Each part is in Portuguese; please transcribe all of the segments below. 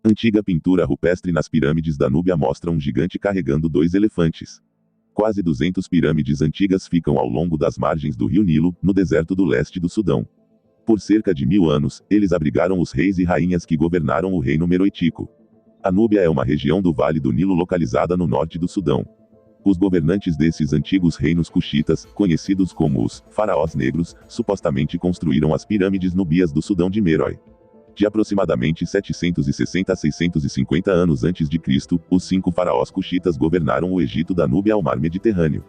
Antiga pintura rupestre nas pirâmides da Núbia mostra um gigante carregando dois elefantes. Quase 200 pirâmides antigas ficam ao longo das margens do rio Nilo, no deserto do leste do Sudão. Por cerca de 1000 anos, eles abrigaram os reis e rainhas que governaram o reino meroítico. A Núbia é uma região do Vale do Nilo localizada no norte do Sudão. Os governantes desses antigos reinos cuxitas, conhecidos como os faraós negros, supostamente construíram as pirâmides núbias do Sudão de Meroe. De aproximadamente 760 a 650 anos antes de Cristo, os 5 faraós cuxitas governaram o Egito da Núbia ao mar Mediterrâneo.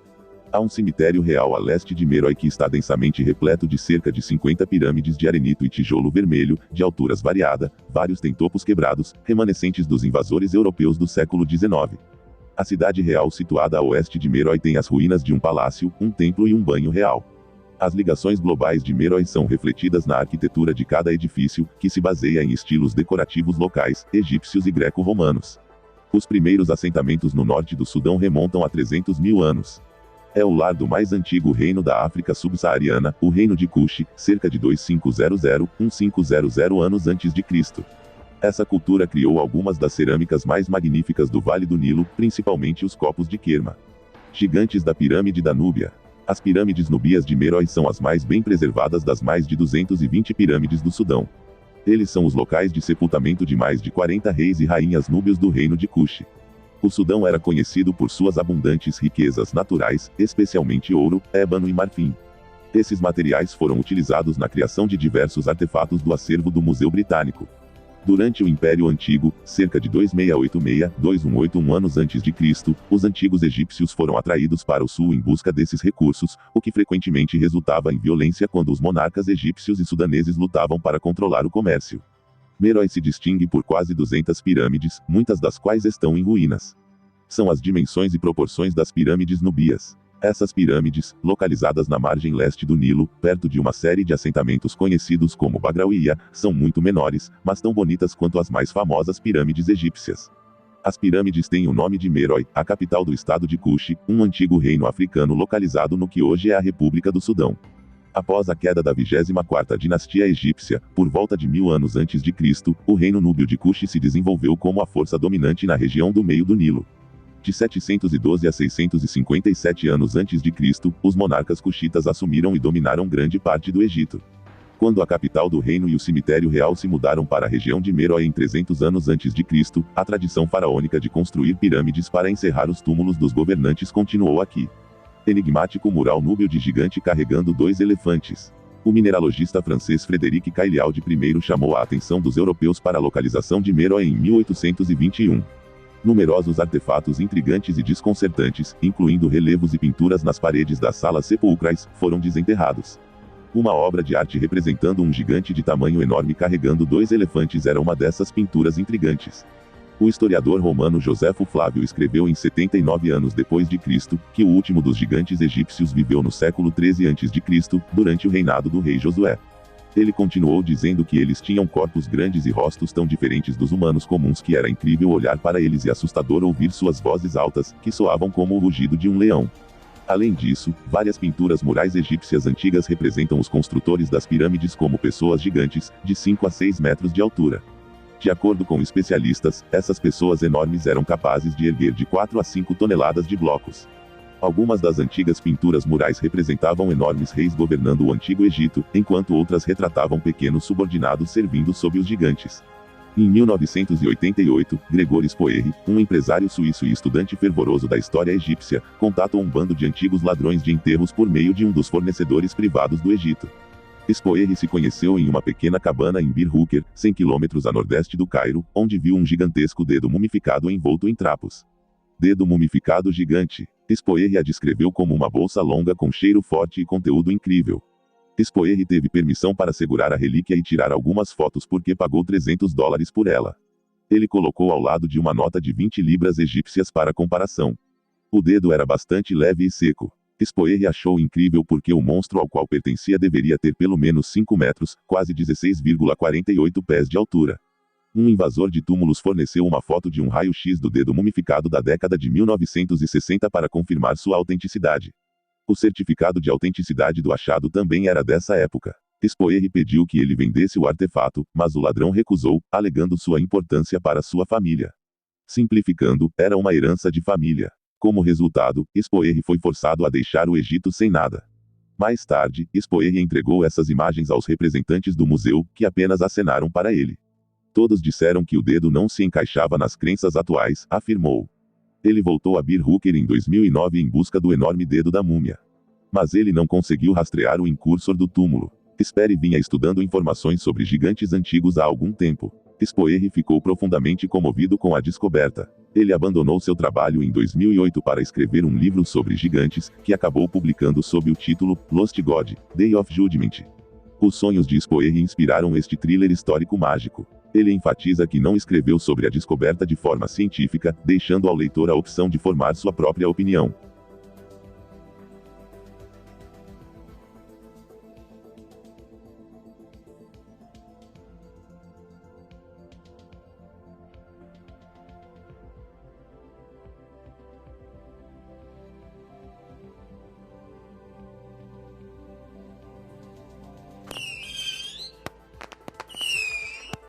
Há um cemitério real a leste de Meroe que está densamente repleto de cerca de 50 pirâmides de arenito e tijolo vermelho, de alturas variadas, vários têm topos quebrados, remanescentes dos invasores europeus do século XIX. A cidade real situada a oeste de Meroe tem as ruínas de um palácio, um templo e um banho real. As ligações globais de Meroe são refletidas na arquitetura de cada edifício, que se baseia em estilos decorativos locais, egípcios e greco-romanos. Os primeiros assentamentos no norte do Sudão remontam a 300 mil anos. É o lar do mais antigo reino da África subsaariana, o reino de Cuxi, cerca de 2500-1500 anos antes de Cristo. Essa cultura criou algumas das cerâmicas mais magníficas do Vale do Nilo, principalmente os copos de Kerma. Gigantes da Pirâmide da Núbia. As pirâmides núbias de Meroe são as mais bem preservadas das mais de 220 pirâmides do Sudão. Eles são os locais de sepultamento de mais de 40 reis e rainhas núbios do reino de Cuxi. O Sudão era conhecido por suas abundantes riquezas naturais, especialmente ouro, ébano e marfim. Esses materiais foram utilizados na criação de diversos artefatos do acervo do Museu Britânico. Durante o Império Antigo, cerca de 2686-2181 anos antes de Cristo, os antigos egípcios foram atraídos para o sul em busca desses recursos, o que frequentemente resultava em violência quando os monarcas egípcios e sudaneses lutavam para controlar o comércio. Meroe se distingue por quase 200 pirâmides, muitas das quais estão em ruínas. São as dimensões e proporções das pirâmides núbias. Essas pirâmides, localizadas na margem leste do Nilo, perto de uma série de assentamentos conhecidos como Bagrauia, são muito menores, mas tão bonitas quanto as mais famosas pirâmides egípcias. As pirâmides têm o nome de Meroe, a capital do estado de Cuxi, um antigo reino africano localizado no que hoje é a República do Sudão. Após a queda da 24ª dinastia egípcia, por volta de 1000 anos antes de Cristo, o reino núbio de Cuxi se desenvolveu como a força dominante na região do meio do Nilo. De 712 a 657 anos antes de Cristo, os monarcas cuxitas assumiram e dominaram grande parte do Egito. Quando a capital do reino e o cemitério real se mudaram para a região de Meroe em 300 anos antes de Cristo, a tradição faraônica de construir pirâmides para encerrar os túmulos dos governantes continuou aqui. Enigmático mural núbio de gigante carregando dois elefantes. O mineralogista francês Frédéric Cailliaud I chamou a atenção dos europeus para a localização de Meroe em 1821. Numerosos artefatos intrigantes e desconcertantes, incluindo relevos e pinturas nas paredes das salas sepulcrais, foram desenterrados. Uma obra de arte representando um gigante de tamanho enorme carregando dois elefantes era uma dessas pinturas intrigantes. O historiador romano Joséfo Flávio escreveu em 79 anos depois de Cristo, que o último dos gigantes egípcios viveu no século 13 a.C., durante o reinado do rei Josué. Ele continuou dizendo que eles tinham corpos grandes e rostos tão diferentes dos humanos comuns que era incrível olhar para eles e assustador ouvir suas vozes altas, que soavam como o rugido de um leão. Além disso, várias pinturas murais egípcias antigas representam os construtores das pirâmides como pessoas gigantes, de 5 a 6 metros de altura. De acordo com especialistas, essas pessoas enormes eram capazes de erguer de 4 a 5 toneladas de blocos. Algumas das antigas pinturas murais representavam enormes reis governando o Antigo Egito, enquanto outras retratavam pequenos subordinados servindo sob os gigantes. Em 1988, Gregor Spoerri, um empresário suíço e estudante fervoroso da história egípcia, contatou um bando de antigos ladrões de enterros por meio de um dos fornecedores privados do Egito. Spoerri se conheceu em uma pequena cabana em Bir Hooker, 100 quilômetros a nordeste do Cairo, onde viu um gigantesco dedo mumificado envolto em trapos. Dedo mumificado gigante. Spoerri a descreveu como uma bolsa longa com cheiro forte e conteúdo incrível. Spoerri teve permissão para segurar a relíquia e tirar algumas fotos porque pagou $300 por ela. Ele colocou ao lado de uma nota de 20 libras egípcias para comparação. O dedo era bastante leve e seco. Spoerri achou incrível porque o monstro ao qual pertencia deveria ter pelo menos 5 metros, quase 16,48 pés de altura. Um invasor de túmulos forneceu uma foto de um raio-x do dedo mumificado da década de 1960 para confirmar sua autenticidade. O certificado de autenticidade do achado também era dessa época. Spoerre pediu que ele vendesse o artefato, mas o ladrão recusou, alegando sua importância para sua família. Simplificando, era uma herança de família. Como resultado, Spoerre foi forçado a deixar o Egito sem nada. Mais tarde, Spoerre entregou essas imagens aos representantes do museu, que apenas acenaram para ele. Todos disseram que o dedo não se encaixava nas crenças atuais, afirmou. Ele voltou a Bir Hooker em 2009 em busca do enorme dedo da múmia. Mas ele não conseguiu rastrear o incursor do túmulo. Spoerre vinha estudando informações sobre gigantes antigos há algum tempo. Spoerre ficou profundamente comovido com a descoberta. Ele abandonou seu trabalho em 2008 para escrever um livro sobre gigantes, que acabou publicando sob o título Lost God, Day of Judgment. Os sonhos de Spoerre inspiraram este thriller histórico mágico. Ele enfatiza que não escreveu sobre a descoberta de forma científica, deixando ao leitor a opção de formar sua própria opinião.